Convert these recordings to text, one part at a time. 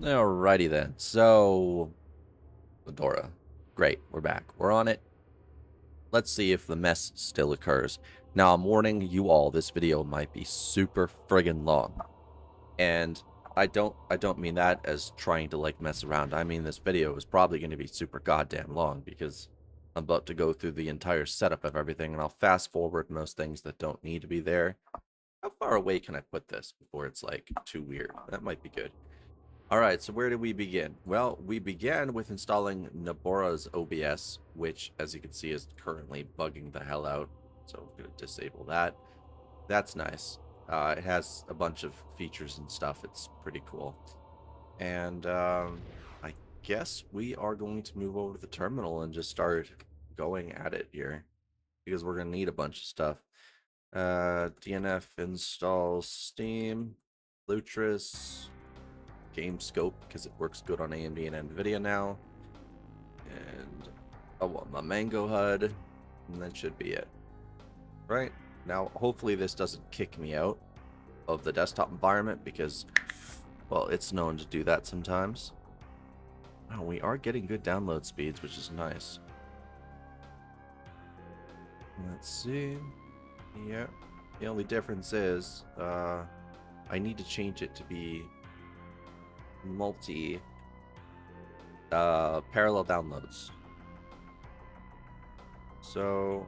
Alrighty then. So, Fedora. Great, we're back. We're on it. Let's see if the mess still occurs. Now, I'm warning you all, this video might be super friggin' long. And I don't mean that as trying to, like, mess around. I mean this video is probably going to be super goddamn long because I'm about to go through the entire setup of everything, and I'll fast forward most things that don't need to be there. How far away can I put this before it's, like, too weird? That might be good. Alright, so where do we begin? Well, we began with installing Nabora's OBS, which, as you can see, is currently bugging the hell out. So I'm going to disable that. That's nice. It has a bunch of features and stuff. It's pretty cool. And I guess we are going to move over to the terminal and just start going at it here, because we're going to need a bunch of stuff. DNF install Steam, Lutris, Game Scope, because it works good on AMD and Nvidia now, and my Mango HUD, and that should be it. Right now, hopefully this doesn't kick me out of the desktop environment, because, well, it's known to do that sometimes. Oh, we are getting good download speeds, which is nice. Let's see. Yeah, the only difference is I need to change it to be multi parallel downloads. So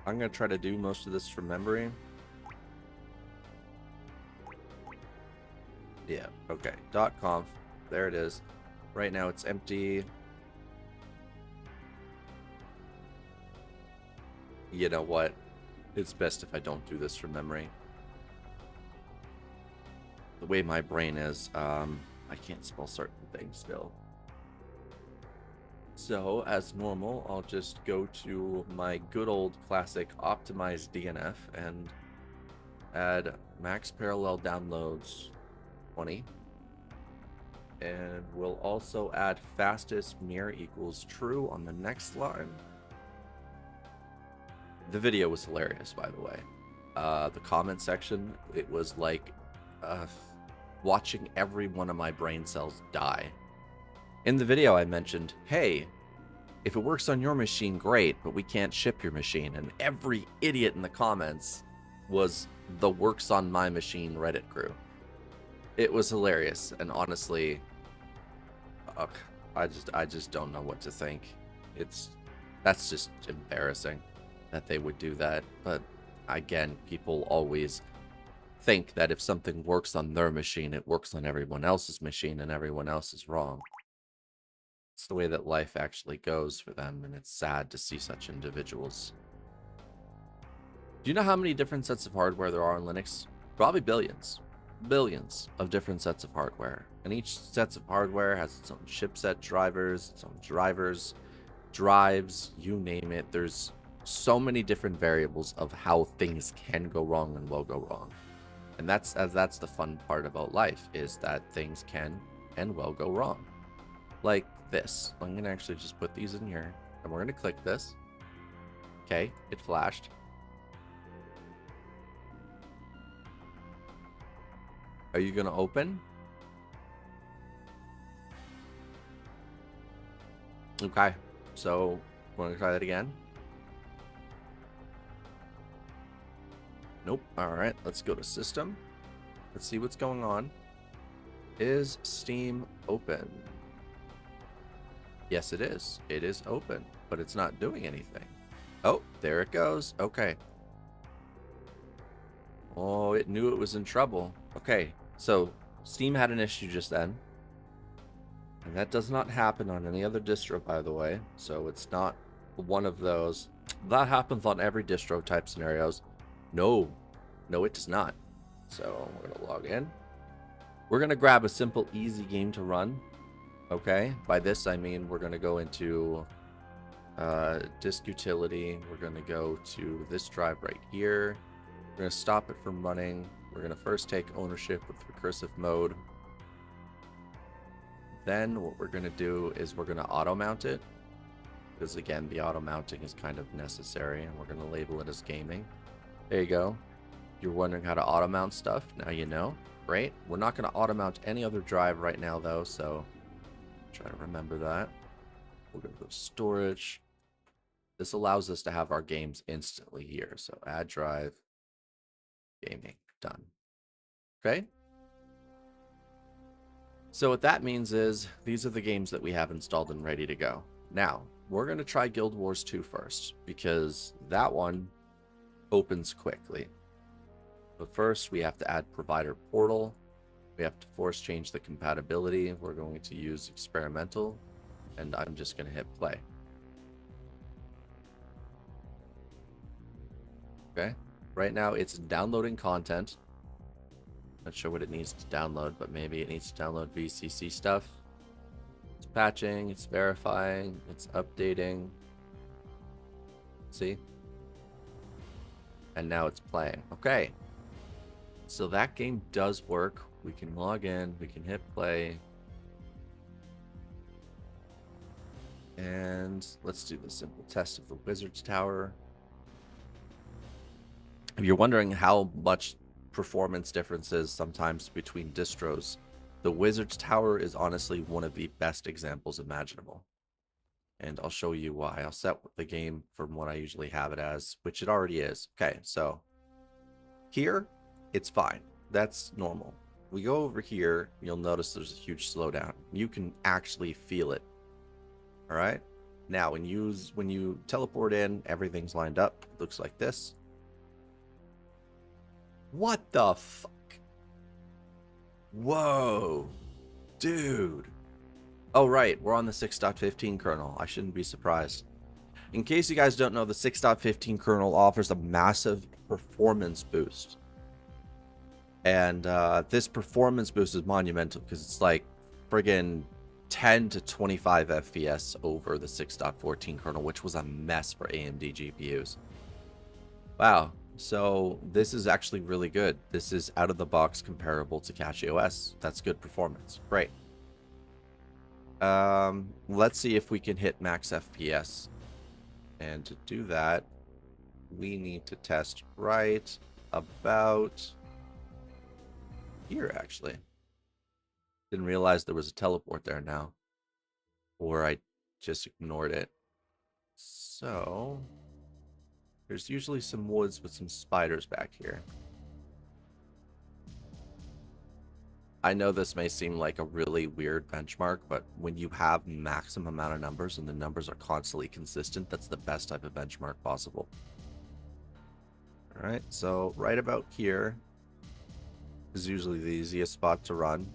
I'm gonna try to do most of this from memory. Yeah, okay. .conf, there it is. Right now it's empty. You know what? It's best if I don't do this from memory. The way my brain is, I can't spell certain things still. So, as normal, I'll just go to my good old classic optimized DNF and add max parallel downloads 20. And we'll also add fastest mirror equals true on the next line. The video was hilarious, by the way. The comment section, it was like watching every one of my brain cells die. In the video, I mentioned, hey, if it works on your machine, great, but we can't ship your machine. And every idiot in the comments was the works on my machine Reddit crew. It was hilarious, and honestly, I just don't know what to think. That's just embarrassing that they would do that. But again, people always think that if something works on their machine, it works on everyone else's machine, and everyone else is wrong. It's the way that life actually goes for them, and it's sad to see such individuals. Do you know how many different sets of hardware there are on Linux? Probably billions. Billions of different sets of hardware. And each set of hardware has its own chipset drivers, its own drivers, drives, you name it. There's so many different variables of how things can go wrong and will go wrong. And that's the fun part about life, is that things can and will go wrong. Like this. I'm going to actually just put these in here, and we're going to click this. Okay, it flashed. Are you going to open? Okay, so want to try that again? Nope. All right, let's go to system. Let's see what's going on. Is Steam open? Yes, it is. It is open, but it's not doing anything. Oh, there it goes. Okay. Oh, it knew it was in trouble. Okay, so Steam had an issue just then. And that does not happen on any other distro, by the way. So it's not one of those. That happens on every distro type scenarios. No, it does not. So we're going to log in. We're going to grab a simple, easy game to run. Okay, by this I mean we're going to go into disk utility. We're going to go to this drive right here. We're going to stop it from running. We're going to first take ownership with recursive mode. Then what we're going to do is we're going to auto mount it, because again, the auto mounting is kind of necessary, and we're going to label it as gaming. There you go. You're wondering how to auto mount stuff, now you know. Great. We're not going to auto mount any other drive right now, though, so try to remember that. We're going to go to storage. This allows us to have our games instantly here. So add drive, gaming, done. Okay. So what that means is these are the games that we have installed and ready to go. Now, we're going to try Guild Wars 2 first, because that one opens quickly. But first, we have to add provider portal. We have to force change the compatibility. We're going to use experimental, and I'm just going to hit play. Okay. Right now, it's downloading content. Not sure what it needs to download, but maybe it needs to download VCC stuff. It's patching, it's verifying, it's updating. See? And now it's playing. Okay. So that game does work. We can log in, we can hit play. And let's do the simple test of the Wizard's Tower. If you're wondering how much performance differences sometimes between distros, the Wizard's Tower is honestly one of the best examples imaginable. And I'll show you why. I'll set the game from what I usually have it as, which it already is. Okay, so here, it's fine. That's normal. We go over here, you'll notice there's a huge slowdown. You can actually feel it. All right? Now, when you teleport in, everything's lined up. It looks like this. What the fuck? Whoa. Dude. Oh, right. We're on the 6.15 kernel. I shouldn't be surprised. In case you guys don't know, the 6.15 kernel offers a massive performance boost. And this performance boost is monumental because it's like friggin' 10 to 25 FPS over the 6.14 kernel, which was a mess for AMD GPUs. Wow. So this is actually really good. This is out of the box comparable to CachyOS. That's good performance. Great. Let's see if we can hit max FPS. And to do that, we need to test right about here, actually. Didn't realize there was a teleport there now. Or I just ignored it. So there's usually some woods with some spiders back here. I know this may seem like a really weird benchmark, but when you have maximum amount of numbers and the numbers are constantly consistent, that's the best type of benchmark possible. All right, so right about here is usually the easiest spot to run.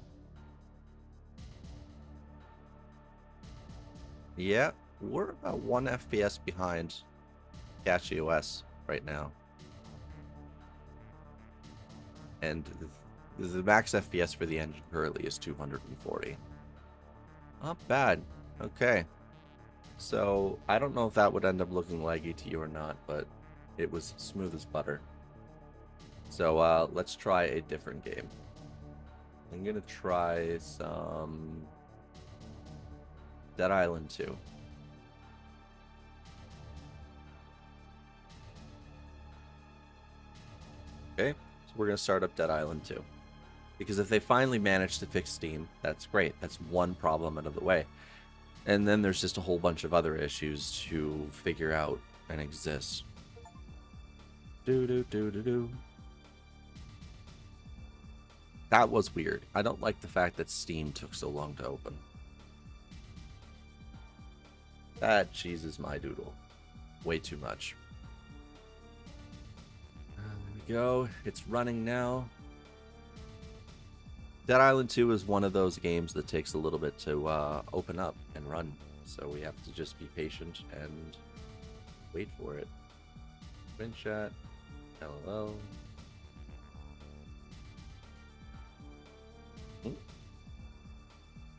Yeah, we're about 1 FPS behind CachyOS right now. And the max FPS for the engine currently is 240. Not bad. Okay. So, I don't know if that would end up looking laggy to you or not, but it was smooth as butter. So, let's try a different game. I'm going to try some Dead Island 2. Okay, so we're going to start up Dead Island 2. Because if they finally manage to fix Steam, that's great. That's one problem out of the way. And then there's just a whole bunch of other issues to figure out and exist. That was weird. I don't like the fact that Steam took so long to open. That cheeses my doodle. Way too much. There we go. It's running now. Dead Island 2 is one of those games that takes a little bit to open up and run. So we have to just be patient and wait for it. Screenshot. LOL.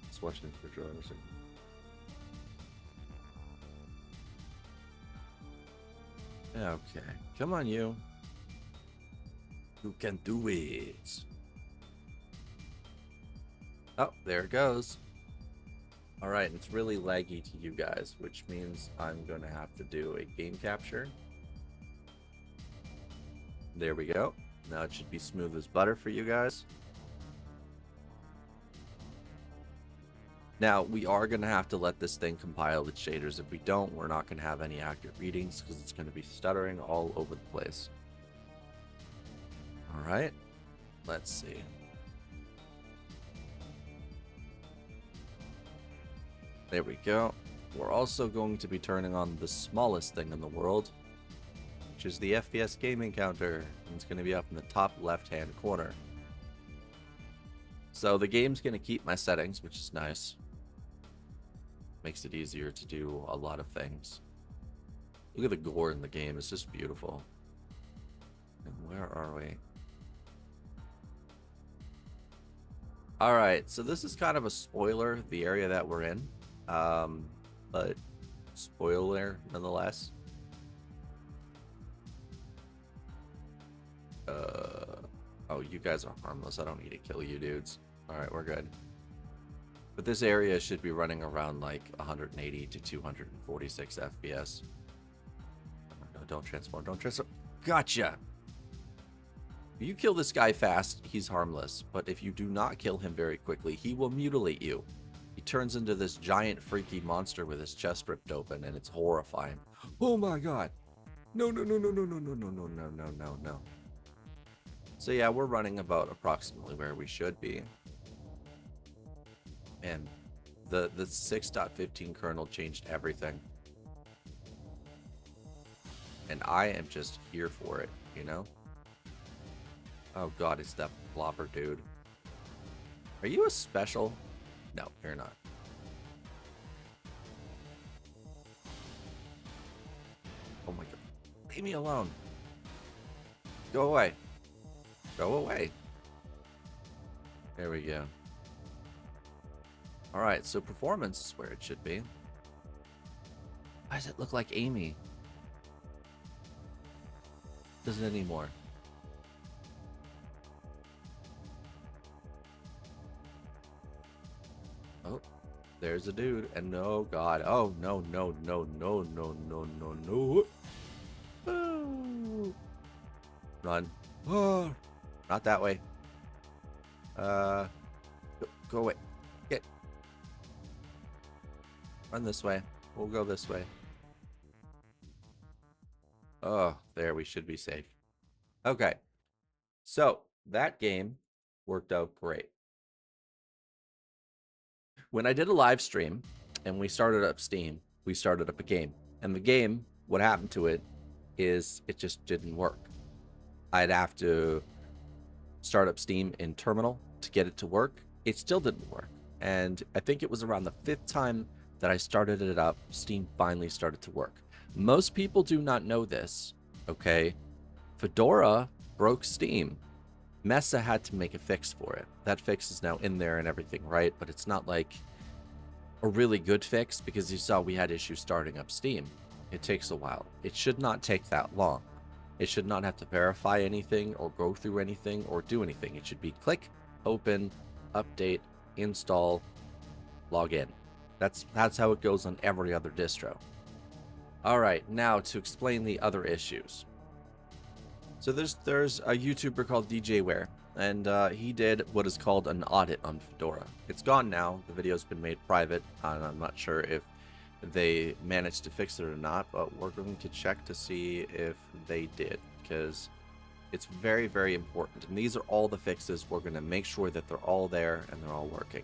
Just watching for drawers. Okay. Come on, you. You can do it. Oh, there it goes. All right, it's really laggy to you guys, which means I'm going to have to do a game capture. There we go. Now it should be smooth as butter for you guys. Now, we are going to have to let this thing compile its shaders. If we don't, we're not going to have any accurate readings because it's going to be stuttering all over the place. All right, let's see. There we go. We're also going to be turning on the smallest thing in the world, which is the FPS gaming counter. And it's going to be up in the top left-hand corner. So the game's going to keep my settings, which is nice. Makes it easier to do a lot of things. Look at the gore in the game. It's just beautiful. And where are we? Alright, so this is kind of a spoiler, the area that we're in. But spoiler nonetheless. Oh, you guys are harmless. I don't need to kill you dudes. Alright, we're good. But this area should be running around like 180 to 246 FPS. No, don't transform. Don't transform. Gotcha! If you kill this guy fast, he's harmless. But if you do not kill him very quickly, he will mutilate you. He turns into this giant freaky monster with his chest ripped open, and it's horrifying. Oh my god! No, no, no, no, no, no, no, no, no, no, no, no, no. So yeah, we're running about approximately where we should be. And the 6.15 kernel changed everything. And I am just here for it, you know? Oh god, it's that blobber dude. Are you a special? No, you're not. Oh my god. Leave me alone. Go away. Go away. There we go. Alright, so performance is where it should be. Why does it look like Amy? Doesn't anymore. Oh, there's a dude. And no, god. Oh, no, no, no, no, no, no, no, no. Oh. Run. Oh, not that way. Go away. Get. Run this way. We'll go this way. Oh, there, we should be safe. Okay. So, that game worked out great. When I did a live stream and we started up Steam, we started up a game. And the game, what happened to it is it just didn't work. I'd have to start up Steam in Terminal to get it to work. It still didn't work. And I think it was around the 5th time that I started it up, Steam finally started to work. Most people do not know this, okay? Fedora broke Steam. Mesa had to make a fix for it. That fix is now in there and everything, right? But it's not like a really good fix because you saw we had issues starting up Steam. It takes a while. It should not take that long. It should not have to verify anything or go through anything or do anything. It should be click, open, update, install, log in. That's how it goes on every other distro. All right, now to explain the other issues. So there's a YouTuber called DJWare, and he did what is called an audit on Fedora. It's gone now. The video's been made private, and I'm not sure if they managed to fix it or not, but we're going to check to see if they did, because it's very, very important. And these are all the fixes. We're going to make sure that they're all there and they're all working.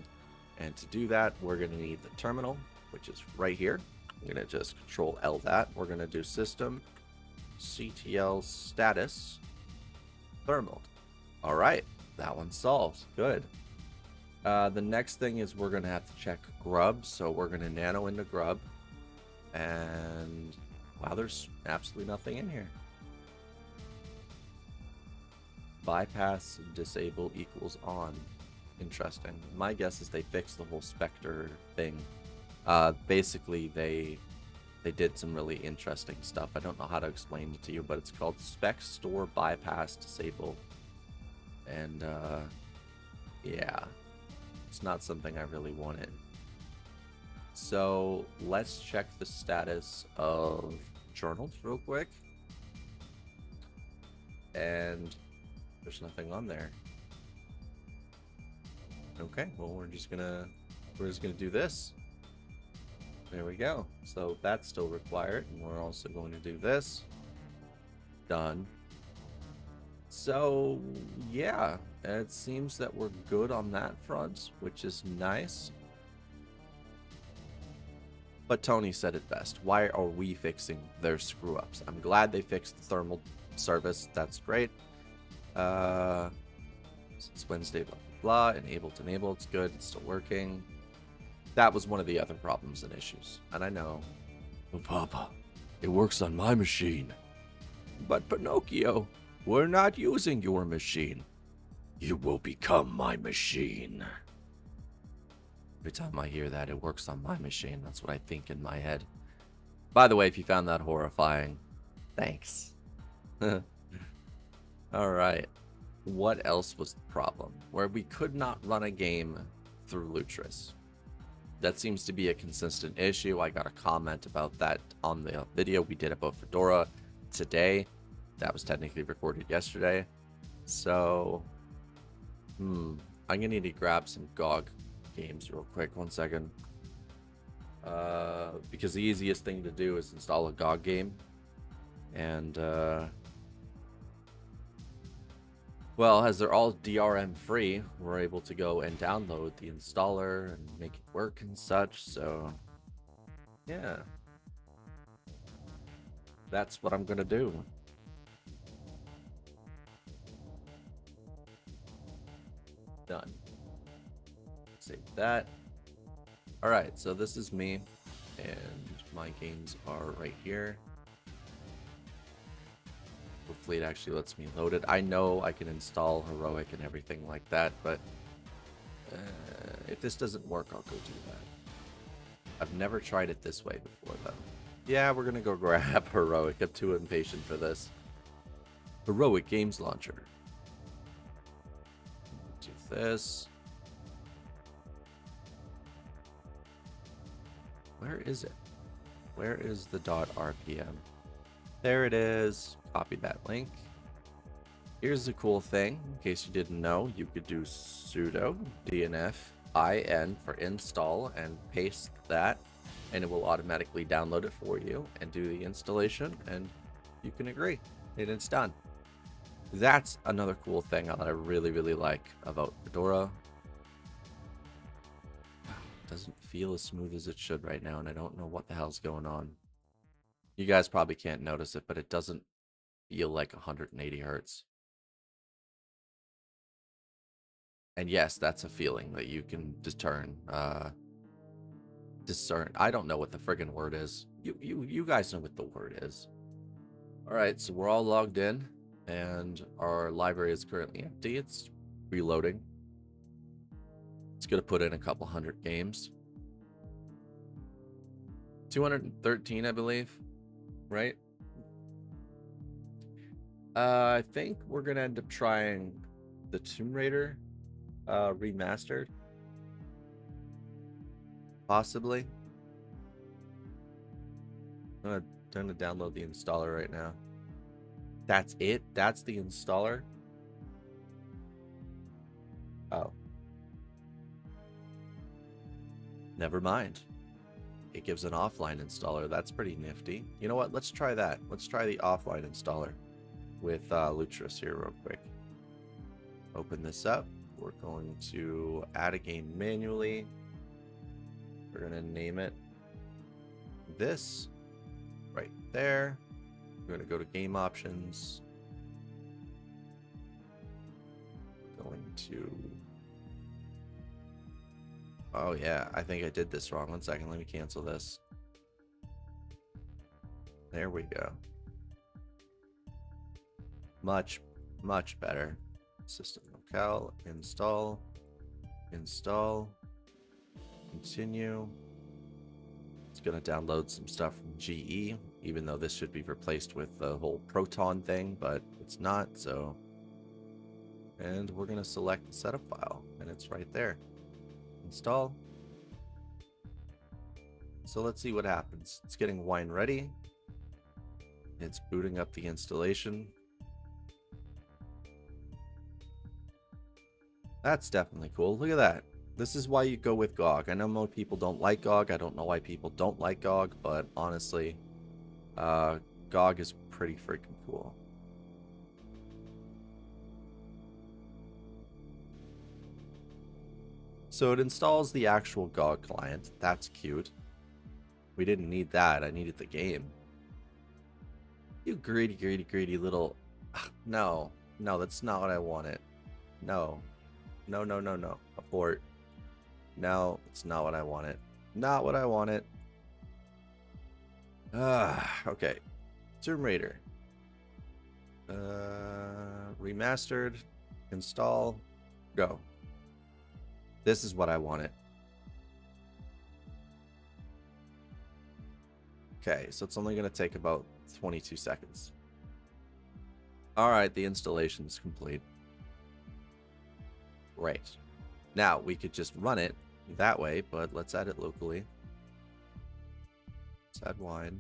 And to do that, we're going to need the terminal, which is right here. I'm going to just Control L that. We're going to do System, CTL Status, Thermal. All right, that one's solved. Good. The next thing is we're going to have to check grub. So we're going to nano into grub. And wow, there's absolutely nothing in here. Bypass disable equals on. Interesting. My guess is they fixed the whole Spectre thing. Basically, they did some really interesting stuff. I don't know how to explain it to you, but it's called spec store bypass disable. And yeah, it's not something I really wanted. So let's check the status of journals real quick. And there's nothing on there. Okay, well, we're just gonna we're just going to do this. There we go. So that's still required. And we're also going to do this. Done. So, yeah, it seems that we're good on that front, which is nice. But Tony said it best. Why are we fixing their screw-ups? I'm glad they fixed the thermal service. That's great. It's Wednesday, blah, blah, blah. Enable. It's good. It's still working. That was one of the other problems and issues. And I know. Oh, Papa, it works on my machine. But Pinocchio, we're not using your machine. You will become my machine. Every time I hear that, it works on my machine. That's what I think in my head. By the way, if you found that horrifying, thanks. Alright. What else was the problem? Where we could not run a game through Lutris. That seems to be a consistent issue. I got a comment about that on the video we did about Fedora today. That was technically recorded yesterday. So, I'm gonna need to grab some GOG games real quick. 1 second. Because the easiest thing to do is install a GOG game. And, well, as they're all DRM free, we're able to go and download the installer and make it work and such. So, yeah. That's what I'm gonna do. Done. Save that. Alright, so this is me, and my games are right here. Hopefully it actually lets me load it. I know I can install Heroic and everything like that, but if this doesn't work, I'll go do that. I've never tried it this way before, though. Yeah, we're gonna go grab Heroic. I'm too impatient for this. Heroic Games Launcher. Do this. Where is it? Where is the .rpm? There it is. Copy that link. Here's the cool thing. In case you didn't know, you could do sudo dnf-in for install and paste that, and it will automatically download it for you and do the installation, and you can agree, and it's done. That's another cool thing that I really, really like about Fedora. Doesn't feel as smooth as it should right now, and I don't know what the hell's going on. You guys probably can't notice it, but it doesn't feel like 180 hertz. And yes, that's a feeling that you can discern. I don't know what the friggin' word is. You guys know what the word is. Alright, so we're all logged in, and our library is currently empty. It's reloading. It's going to put in a couple hundred games. 213, I believe. Right? I think we're going to end up trying the Tomb Raider remastered. Possibly. I'm going to download the installer right now. That's it? That's the installer? Oh. Never mind. It gives an offline installer. That's pretty nifty. You know what? Let's try that. Let's try the offline installer with Lutris here real quick. Open this up. We're going to add a game manually. We're going to name it this right there. We're going to go to game options. We're going to... Oh yeah, I think I did this wrong. 1 second, let me cancel this. There we go. Much, much better. System locale, install, continue. It's gonna download some stuff from GE, even though this should be replaced with the whole Proton thing, but it's not, so. And we're gonna select the setup file, and it's right there. Install. So let's see what happens. It's getting wine ready. It's booting up the installation. That's definitely cool. Look at that. This is why you go with GOG. I know most people don't like GOG. I don't know why people don't like GOG, but honestly, GOG is pretty freaking cool. So it installs the actual GOG client. That's cute. We didn't need that. I needed the game. You greedy, greedy, greedy little... No. No, that's not what I wanted. No. No, no, no, no. Abort. No, it's not what I wanted. Not what I wanted. Okay. Tomb Raider. Remastered. Install. Go. This is what I wanted. Okay, so it's only going to take about 22 seconds. Alright, the installation is complete. Great. Now, we could just run it that way, but let's add it locally. Let's add wine.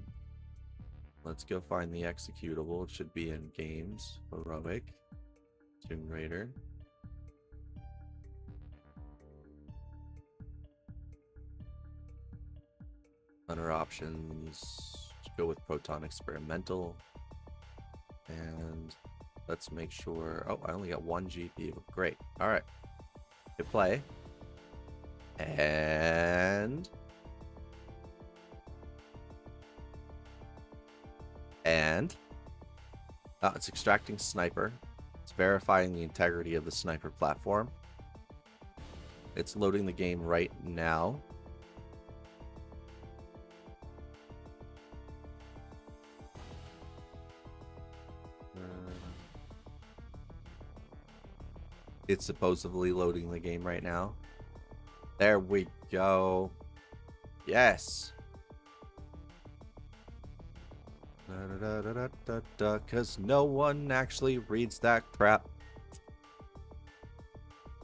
Let's go find the executable. It should be in Games, Heroic, Tomb Raider. Under options, go with Proton Experimental. And let's make sure... Oh, I only got 1 GPU. Great. All right. Hit play. And... it's extracting Sniper. It's verifying the integrity of the Sniper platform. It's loading the game right now. It's supposedly loading the game right now. There we go. Yes. Because no one actually reads that crap.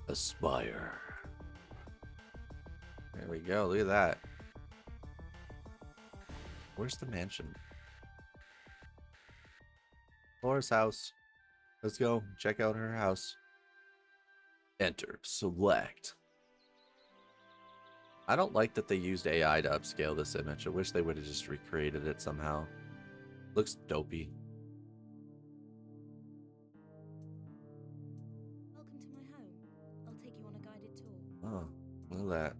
Aspire. There we go. Look at that. Where's the mansion? Laura's house. Let's go check out her house. Enter. Select. I don't like that they used AI to upscale this image. I wish they would have just recreated it somehow. Looks dopey. Welcome to my home. I'll take you on a guided tour. Oh, look at that.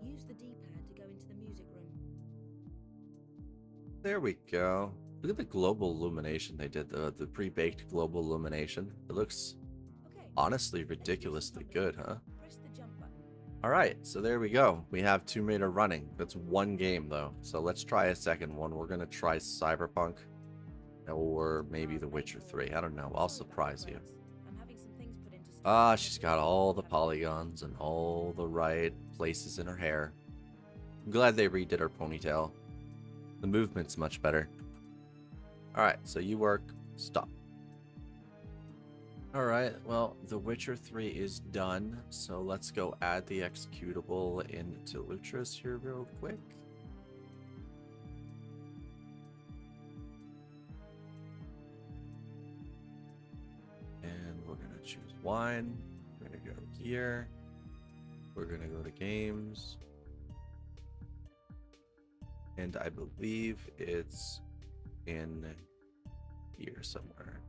Use the D-pad to go into the music room. There we go. Look at the global illumination they did, the pre-baked global illumination. It looks honestly ridiculously good, huh? Press the jump button. Alright, so there we go. We have Tomb Raider running. That's one game though. So let's try a second one. We're gonna try Cyberpunk. Or maybe The Witcher 3. I don't know. I'll surprise you. I'm having some things put into Ah, she's got all the polygons and all the right places in her hair. I'm glad they redid her ponytail. The movement's much better. Alright, so you work. Stop. Alright, well, The Witcher 3 is done. So let's go add the executable into Lutris here real quick. And we're going to choose wine. We're going to go here. We're going to go to games. And I believe it's in here somewhere.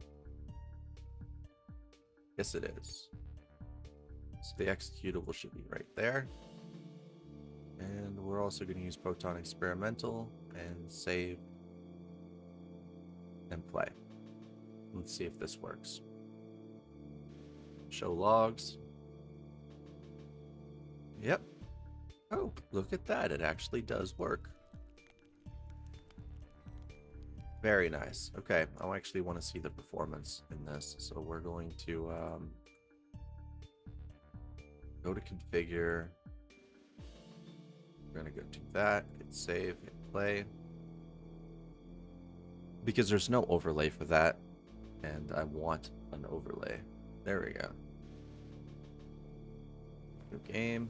Yes, it is. So the executable should be right there. And we're also going to use Proton Experimental and save and play. Let's see if this works. Show logs. Yep. Oh, look at that. It actually does work. Very nice. Okay, I actually want to see the performance in this. So we're going to go to configure. We're going to go to that, hit save, hit play. Because there's no overlay for that. And I want an overlay. There we go. New game.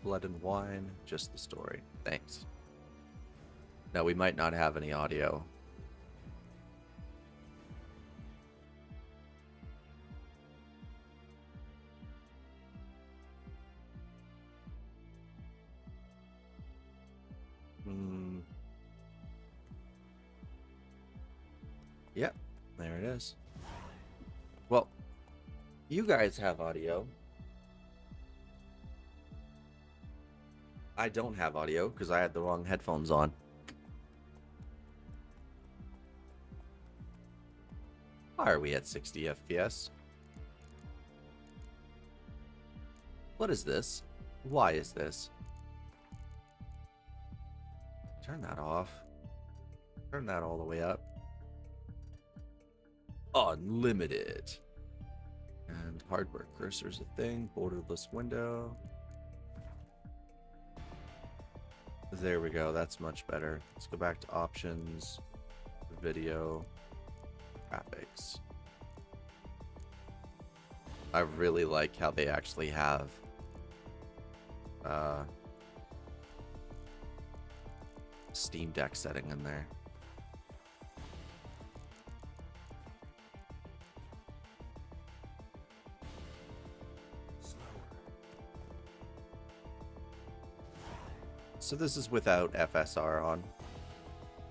Blood and wine, just the story. Thanks. Now we might not have any audio. Yep, there it is. Well, you guys have audio. I don't have audio because I had the wrong headphones on. Why are we at 60 FPS? What is this? Why is this? Turn that off. Turn that all the way up. Unlimited. And hardware cursor's a thing. Borderless window. There we go. That's much better. Let's go back to options. Video. Graphics. I really like how they actually have Steam Deck setting in there. So this is without FSR on.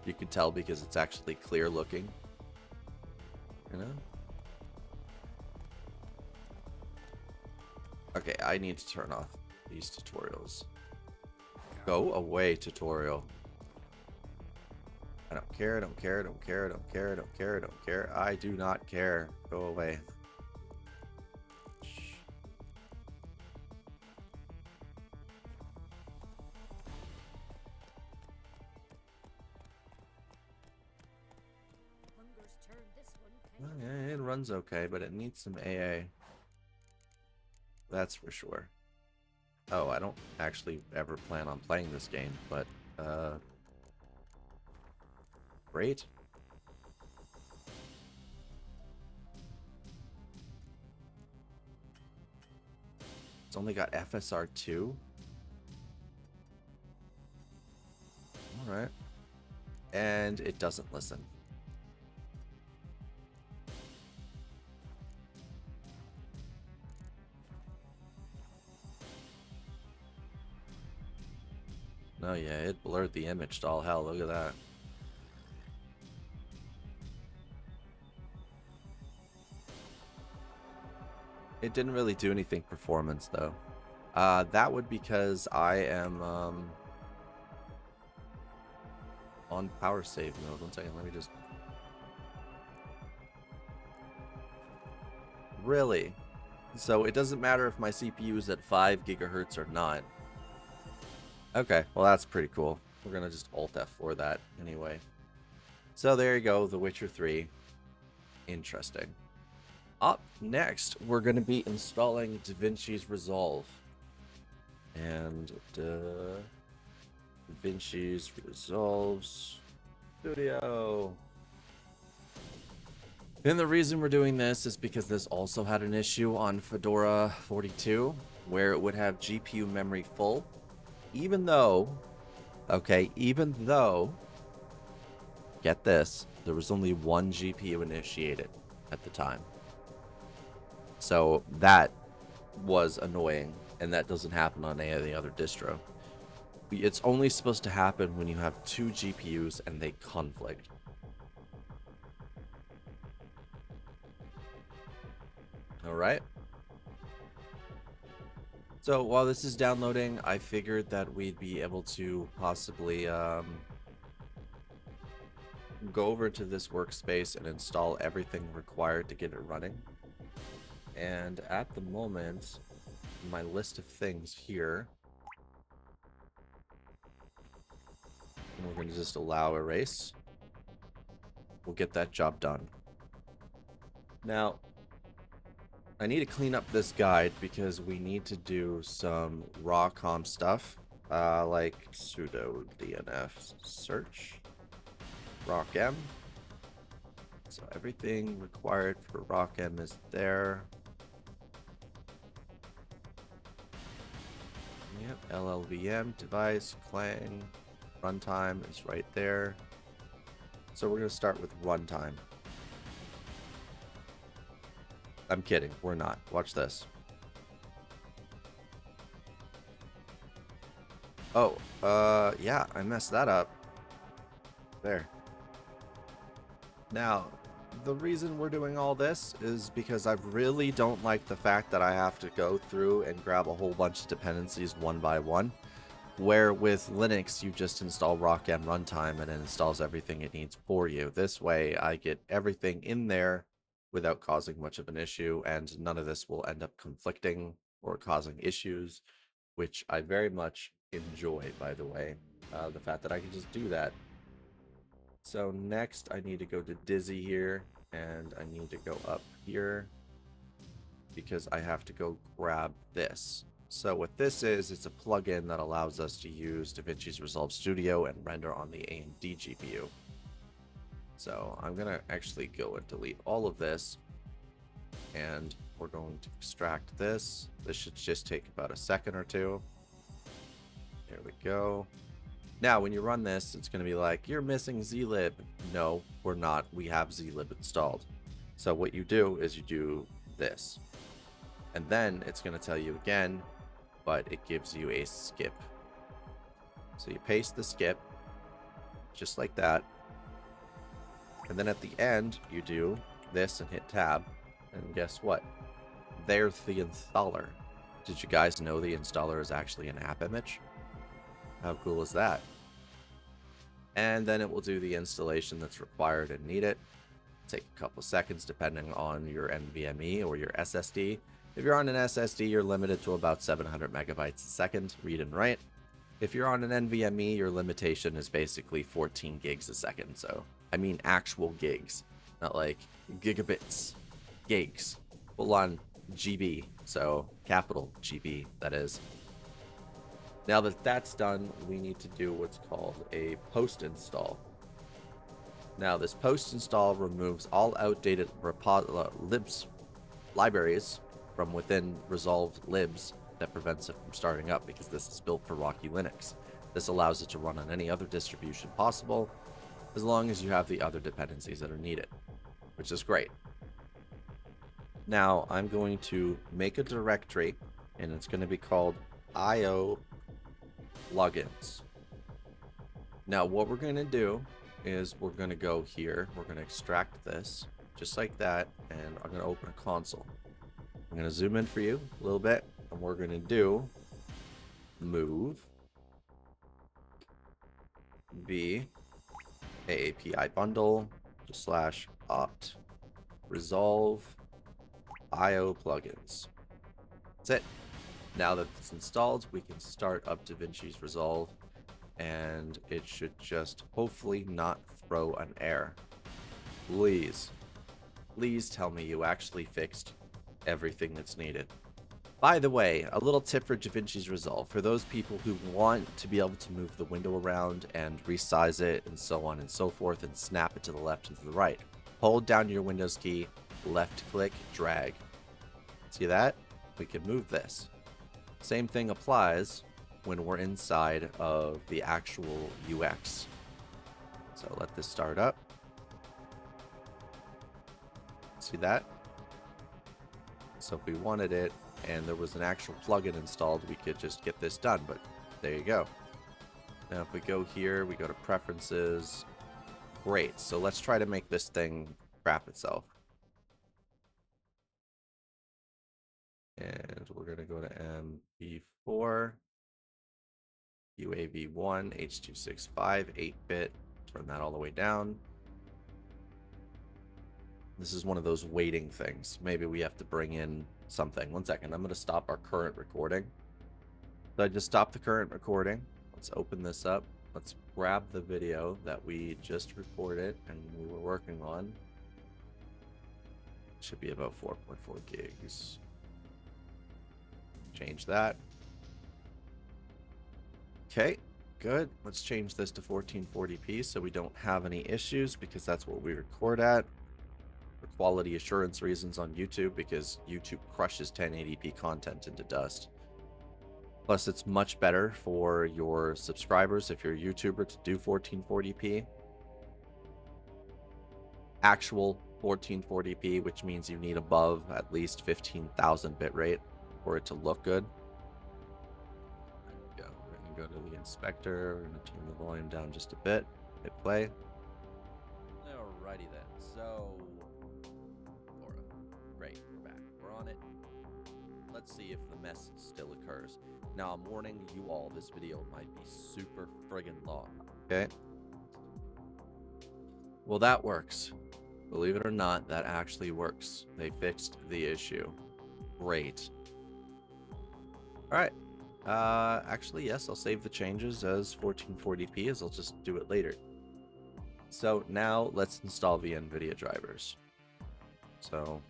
You can tell because it's actually clear looking. You know? Okay, I need to turn off these tutorials. Go away, tutorial. I don't care, I don't care, I don't care, I don't care, I don't care, I don't care. I do not care. Go away. Yeah, it runs okay, but it needs some AA. That's for sure. Oh, I don't actually ever plan on playing this game, but great. It's only got FSR 2. Alright. And it doesn't listen. Oh yeah, it blurred the image to all hell. Look at that. It didn't really do anything performance though. That would because I am on power save mode. 1 second, let me just... Really? So it doesn't matter if my CPU is at 5 gigahertz or not. Okay, well that's pretty cool. We're gonna just Alt F4 that anyway. So there you go, The Witcher 3. Interesting. Up next, we're gonna be installing DaVinci's Resolve. And DaVinci's Resolve Studio. And the reason we're doing this is because this also had an issue on Fedora 42 where it would have GPU memory full. Even though, get this, there was only one GPU initiated at the time. So that was annoying, and that doesn't happen on any of the other distro. It's only supposed to happen when you have 2 GPUs and they conflict. Alright. So while this is downloading, I figured that we'd be able to possibly go over to this workspace and install everything required to get it running. And at the moment, my list of things here, and we're going to just allow erase. We'll get that job done. Now, I need to clean up this guide because we need to do some raw com stuff, like sudo dnf search rocm. So everything required for rocm is there. Yep, LLVM, device, clang, runtime is right there. So we're going to start with runtime. I'm kidding, we're not. Watch this. Oh, yeah, I messed that up. There. Now, the reason we're doing all this is because I really don't like the fact that I have to go through and grab a whole bunch of dependencies one by one. Where with Linux, you just install RockM runtime and it installs everything it needs for you. This way, I get everything in there without causing much of an issue, and none of this will end up conflicting or causing issues, which I very much enjoy, by the way, the fact that I can just do that. So next, I need to go to Dizzy here, and I need to go up here because I have to go grab this. So what this is, it's a plugin that allows us to use DaVinci's Resolve Studio and render on the AMD GPU. So I'm going to actually go and delete all of this, and we're going to extract this. This should just take about a second or two. There we go. Now, when you run this, it's going to be like, you're missing zlib. No, we're not. We have zlib installed. So what you do is you do this. And then it's going to tell you again, but it gives you a skip. So you paste the skip, just like that. And then at the end, you do this and hit tab. And guess what? There's the installer. Did you guys know the installer is actually an app image? How cool is that? And then it will do the installation that's required and needed. Take a couple seconds depending on your NVMe or your SSD. If you're on an SSD, you're limited to about 700 megabytes a second, read and write. If you're on an NVMe, your limitation is basically 14 gigs a second. So, I mean actual gigs, not like gigabits, gigs, full on GB. So, capital GB, that is. Now that that's done, we need to do what's called a post install. Now, this post install removes all outdated libs libraries from within Resolve libs that prevents it from starting up, because this is built for Rocky Linux. This allows it to run on any other distribution possible, as long as you have the other dependencies that are needed, which is great. Now, I'm going to make a directory, and it's going to be called IO plugins. Now, what we're going to do is we're going to go here, we're going to extract this, just like that, and I'm going to open a console. I'm going to zoom in for you a little bit, and we're going to do move v AAPI bundle / opt resolve IO plugins. That's it. Now that it's installed, we can start up DaVinci's Resolve, and it should just hopefully not throw an error. Please tell me you actually fixed everything that's needed. By the way, a little tip for DaVinci's Resolve. For those people who want to be able to move the window around and resize it and so on and so forth and snap it to the left and to the right, hold down your Windows key, left click, drag. See that? We can move this. Same thing applies when we're inside of the actual UX. So let this start up. See that? So if we wanted it and there was an actual plugin installed, we could just get this done, but there you go. Now if we go here, we go to preferences. Great, so let's try to make this thing crap itself. And we're going to go to MP4, UAV1, H.265, 8-bit, turn that all the way down. This is one of those waiting things. Maybe we have to bring in something. One second, I'm going to stop our current recording. So I just stopped the current recording. Let's open this up. Let's grab the video that we just recorded and we were working on. It should be about 4.4 gigs. Change that. Okay, good. Let's change this to 1440p so we don't have any issues, because that's what we record at. For quality assurance reasons on YouTube, because YouTube crushes 1080p content into dust. Plus, it's much better for your subscribers if you're a YouTuber to do 1440p. Actual 1440p, which means you need above at least 15,000 bitrate for it to look good. There we go. We're going to go to the inspector. We're going to turn the volume down just a bit. Hit play. Alrighty then. So on it. Let's see if the mess still occurs. Now, I'm warning you all, this video might be super friggin' long, okay? Well, that works. Believe it or not, that actually works. They fixed the issue. Great. Alright. Actually, yes, I'll save the changes as 1440p, as I'll just do it later. So now let's install the Nvidia drivers. So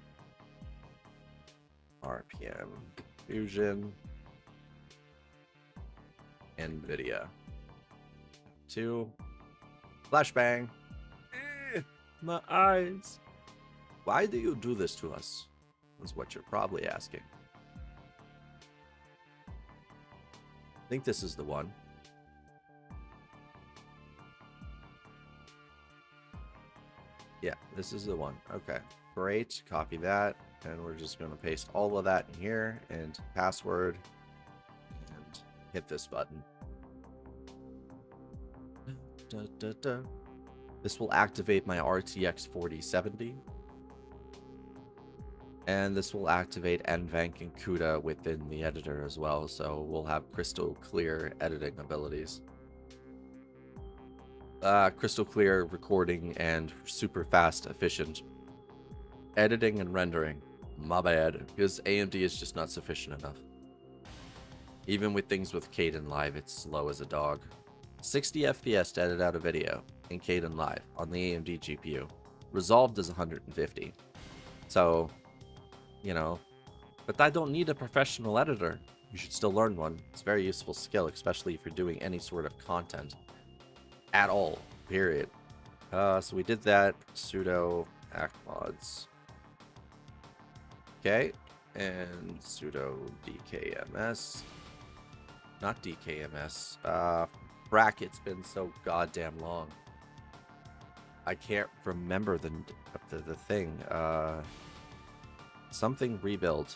RPM Fusion Nvidia 2 flashbang. My eyes. Why do you do this to us? Is what you're probably asking. I think this is the one. Yeah, this is the one. Okay, great. Copy that. And we're just going to paste all of that in here and password and hit this button. This will activate my RTX 4070. And this will activate NVENC and CUDA within the editor as well. So we'll have crystal clear editing abilities. Crystal clear recording and super fast, efficient editing and rendering. My bad, because AMD is just not sufficient enough. Even with things with Kdenlive, it's slow as a dog. 60 FPS to edit out a video in Kdenlive on the AMD GPU. Resolved is 150. So, you know, but I don't need a professional editor. You should still learn one. It's a very useful skill, especially if you're doing any sort of content. At all, period. So we did that. Sudo actmods. Okay, and sudo dkms. Not dkms. Bracket's been so goddamn long. I can't remember the thing. Something rebuild.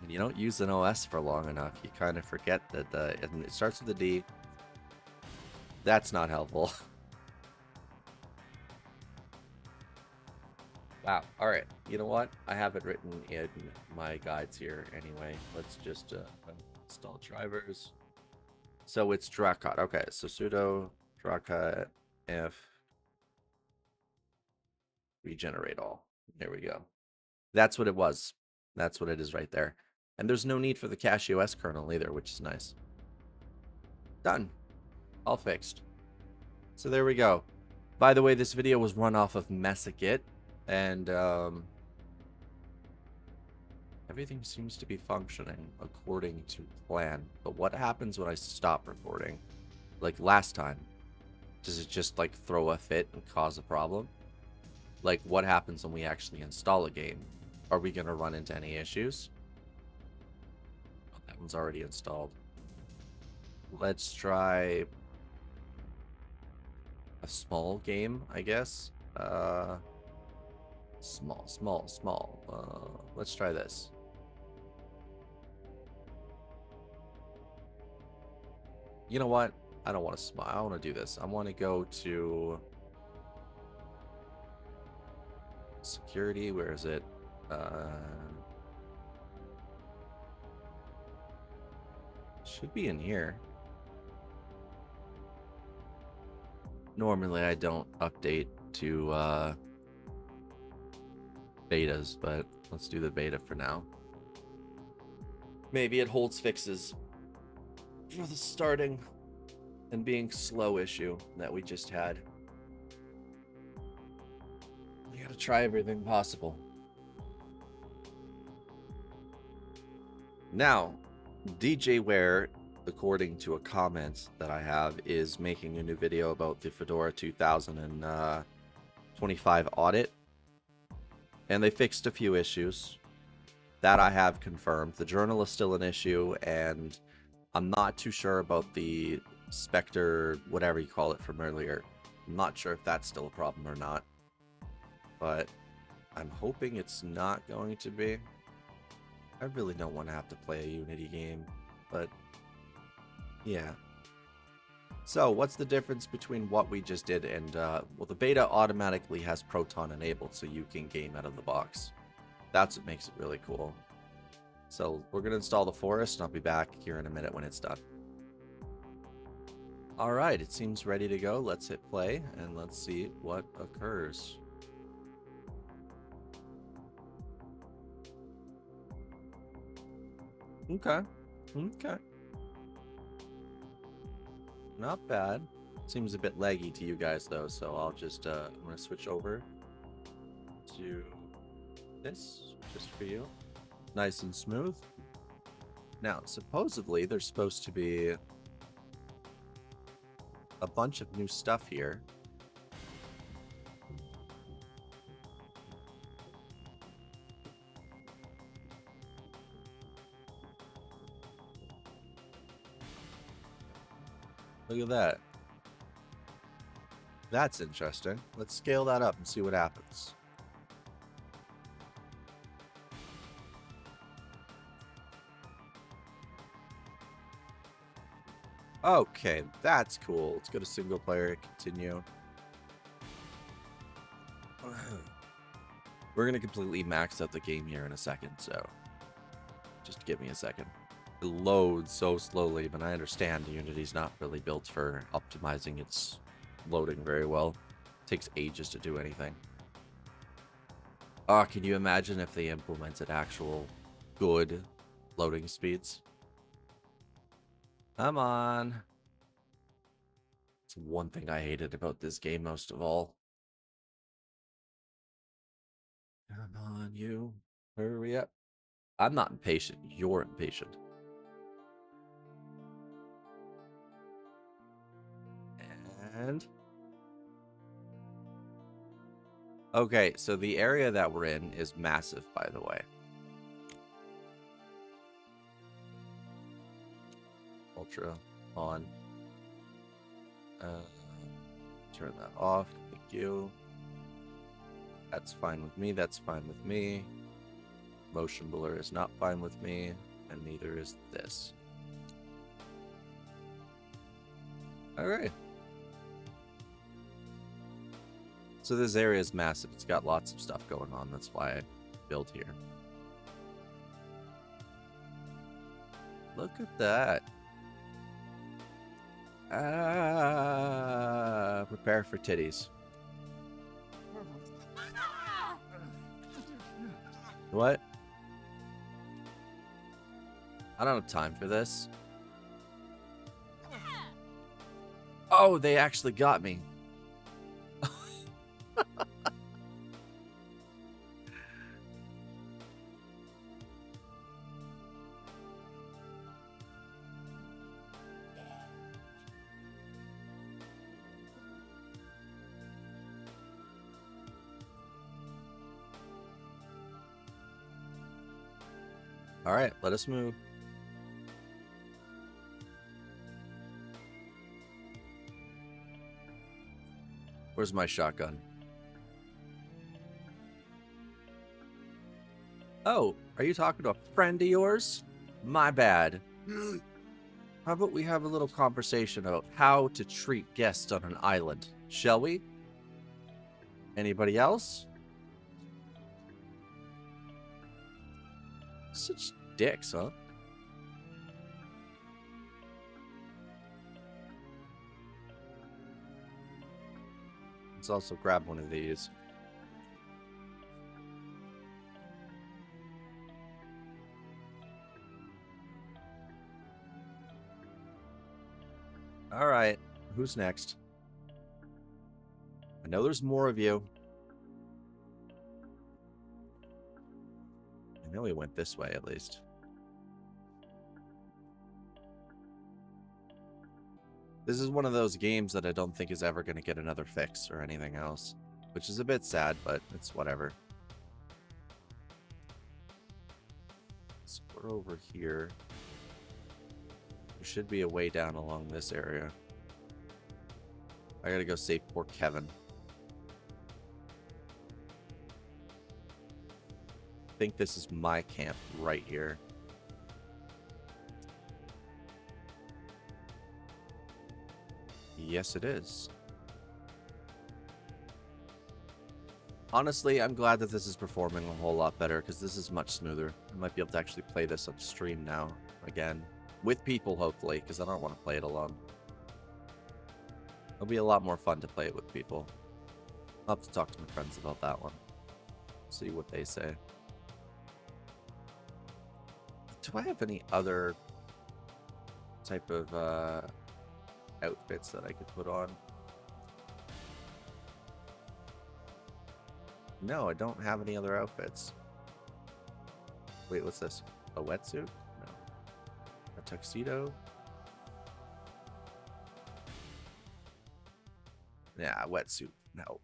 When you don't use an OS for long enough, you kind of forget that and it starts with a D. That's not helpful. Wow. All right. You know what? I have it written in my guides here anyway. Let's just install drivers. So it's drawcut. Okay. So sudo drawcut f regenerate all. There we go. That's what it was. That's what it is right there. And there's no need for the CachyOS kernel either, which is nice. Done. All fixed. So there we go. By the way, this video was run off of Messigit, and everything seems to be functioning according to plan. But what happens when I stop recording? Like last time, does it just like throw a fit and cause a problem? Like what happens when we actually install a game? Are we going to run into any issues? Oh, that one's already installed. Let's try a small game, I guess. Small. Let's try this. You know what? I don't want to smile. I want to do this. I want to go to security. Where is it? Should be in here. Normally I don't update to betas, but let's do the beta for now. Maybe it holds fixes for the starting and being slow issue that we just had. We gotta try everything possible. Now, DJ Ware, according to a comment that I have, is making a new video about the Fedora 2025 audit. And they fixed a few issues that I have confirmed. The journal is still an issue, and I'm not too sure about the Spectre, whatever you call it from earlier. I'm not sure if that's still a problem or not. But I'm hoping it's not going to be. I really don't want to have to play a Unity game, but yeah. So what's the difference between what we just did and, well, the beta automatically has Proton enabled, so you can game out of the box. That's what makes it really cool. So we're going to install the forest, and I'll be back here in a minute when it's done. All right, it seems ready to go. Let's hit play, and let's see what occurs. Okay. Okay. Not bad. Seems a bit laggy to you guys, though, so I'll just, I'm going to switch over to this, just for you. Nice and smooth. Now, supposedly, there's supposed to be a bunch of new stuff here. Look at that. That's interesting. Let's scale that up and see what happens. Okay, that's cool. Let's go to single player, continue. We're going to completely max out the game here in a second, so just give me a second. It loads so slowly, but I understand Unity's not really built for optimizing its loading very well. It takes ages to do anything. Oh, can you imagine if they implemented actual good loading speeds? Come on. It's one thing I hated about this game most of all. Come on, you. Hurry up. I'm not impatient. You're impatient. And... okay, so the area that we're in is massive, by the way. Ultra on. Turn that off. Thank you. That's fine with me. That's fine with me. Motion blur is not fine with me, and neither is this. All right. So this area is massive. It's got lots of stuff going on. That's why I built here. Look at that. Prepare for titties. What? I don't have time for this. Oh, they actually got me. All right, let us move. Where's my shotgun? Oh, are you talking to a friend of yours? My bad. How about we have a little conversation about how to treat guests on an island, shall we? Anybody else? Such dicks, huh? Let's also grab one of these. All right, who's next? I know there's more of you. I know he went this way, at least. This is one of those games that I don't think is ever going to get another fix or anything else, which is a bit sad, but it's whatever. So we're over here. There should be a way down along this area. I gotta go save poor Kevin. I think this is my camp right here. Yes, it is. Honestly, I'm glad that this is performing a whole lot better because this is much smoother. I might be able to actually play this on stream now, again. With people, hopefully, because I don't want to play it alone. It'll be a lot more fun to play it with people. I'll have to talk to my friends about that one. See what they say. Do I have any other type of outfits that I could put on? No, I don't have any other outfits. Wait, what's this? A wetsuit? No. A tuxedo? Yeah, a wetsuit. No.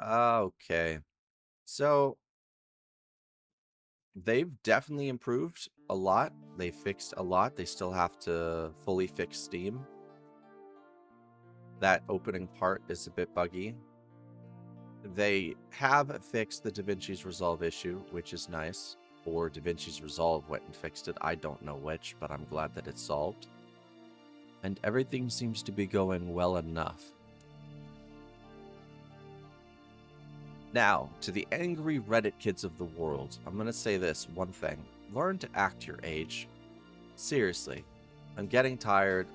Okay. So, they've definitely improved a lot. They fixed a lot. They still have to fully fix Steam. That opening part is a bit buggy. They have fixed the DaVinci's Resolve issue, which is nice. Or DaVinci's Resolve went and fixed it. I don't know which, but I'm glad that it's solved. And everything seems to be going well enough. Now, to the angry Reddit kids of the world, I'm going to say this one thing. Learn to act your age. Seriously. I'm getting tired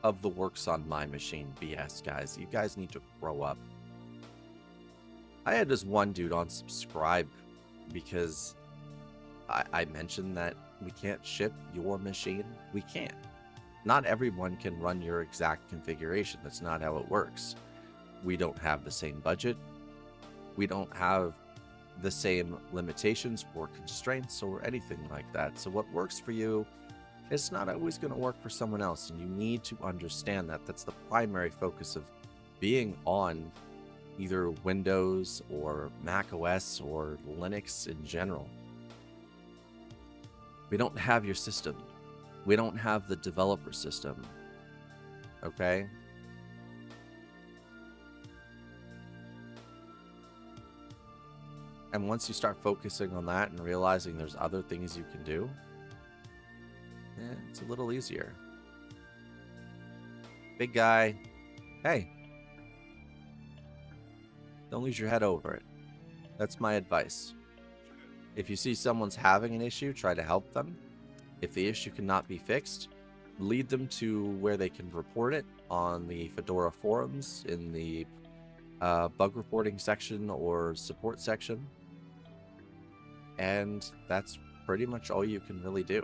of the works on my machine BS, guys. You guys need to grow up. I had this one dude unsubscribe because I mentioned that we can't ship your machine. We can't. Not everyone can run your exact configuration. That's not how it works. We don't have the same budget. We don't have the same limitations or constraints or anything like that. So what works for you, it's not always going to work for someone else. And you need to understand that. That's the primary focus of being on either Windows or Mac OS or Linux in general. We don't have your system. We don't have the developer system. Okay? And once you start focusing on that and realizing there's other things you can do, it's a little easier. Big guy, hey, don't lose your head over it. That's my advice. If you see someone's having an issue, try to help them. If the issue cannot be fixed, lead them to where they can report it on the Fedora forums in the bug reporting section or support section. And that's pretty much all you can really do.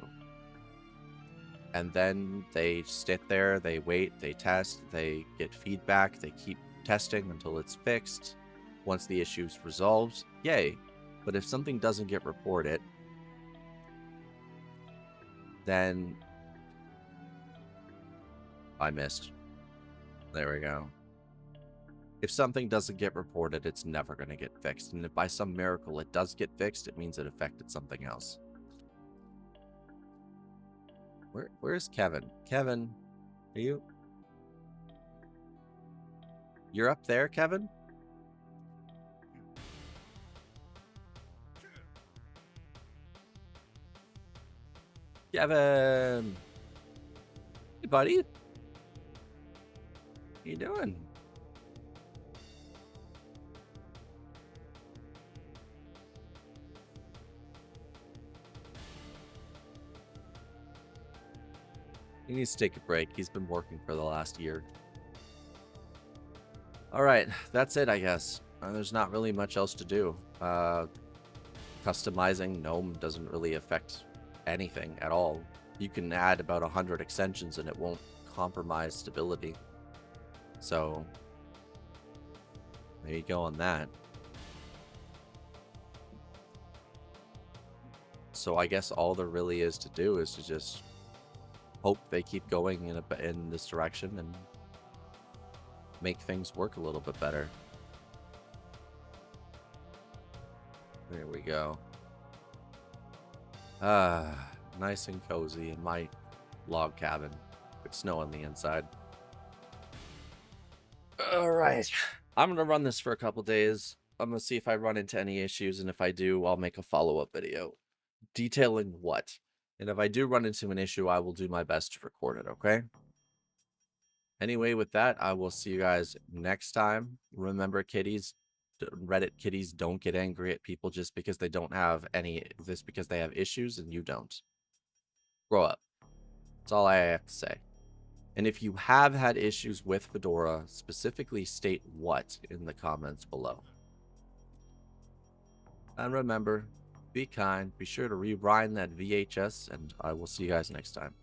And then they sit there, they wait, they test, they get feedback, they keep testing until it's fixed. Once the issue's resolved, yay. But if something doesn't get reported, then I missed. There we go. If something doesn't get reported, it's never going to get fixed. And if by some miracle it does get fixed, it means it affected something else. Where's Kevin? Kevin, are you? You're up there, Kevin? Kevin! Hey, buddy. How you doing? He needs to take a break. He's been working for the last year. Alright, that's it, I guess. There's not really much else to do. Customizing Gnome doesn't really affect anything at all. You can add about 100 extensions and it won't compromise stability. So, there you go on that. So I guess all there really is to do is to just hope they keep going in this direction and make things work a little bit better. There we go. Nice and cozy in my log cabin with snow on the inside. Alright. I'm going to run this for a couple days. I'm going to see if I run into any issues, and if I do, I'll make a follow-up video detailing what. And if I do run into an issue, I will do my best to record it, okay? Anyway, with that, I will see you guys next time. Remember, kitties, Reddit kitties don't get angry at people just because they don't have because they have issues and you don't. Grow up. That's all I have to say. And if you have had issues with Fedora, specifically state what in the comments below. And remember, be kind, be sure to rewind that VHS, and I will see you guys next time.